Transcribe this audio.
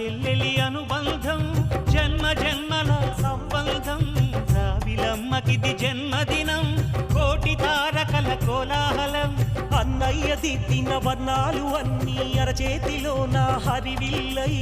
చెల్లెలి అనుబంధం జన్మ జన్మల సంబంధం రావిలమ్మకిది జన్మదినం కోటి తారకల కోలాహలం అన్నయ్య దిద్దిన వర్ణాలు అన్నీ అరచేతిలో నా హరివిల్లై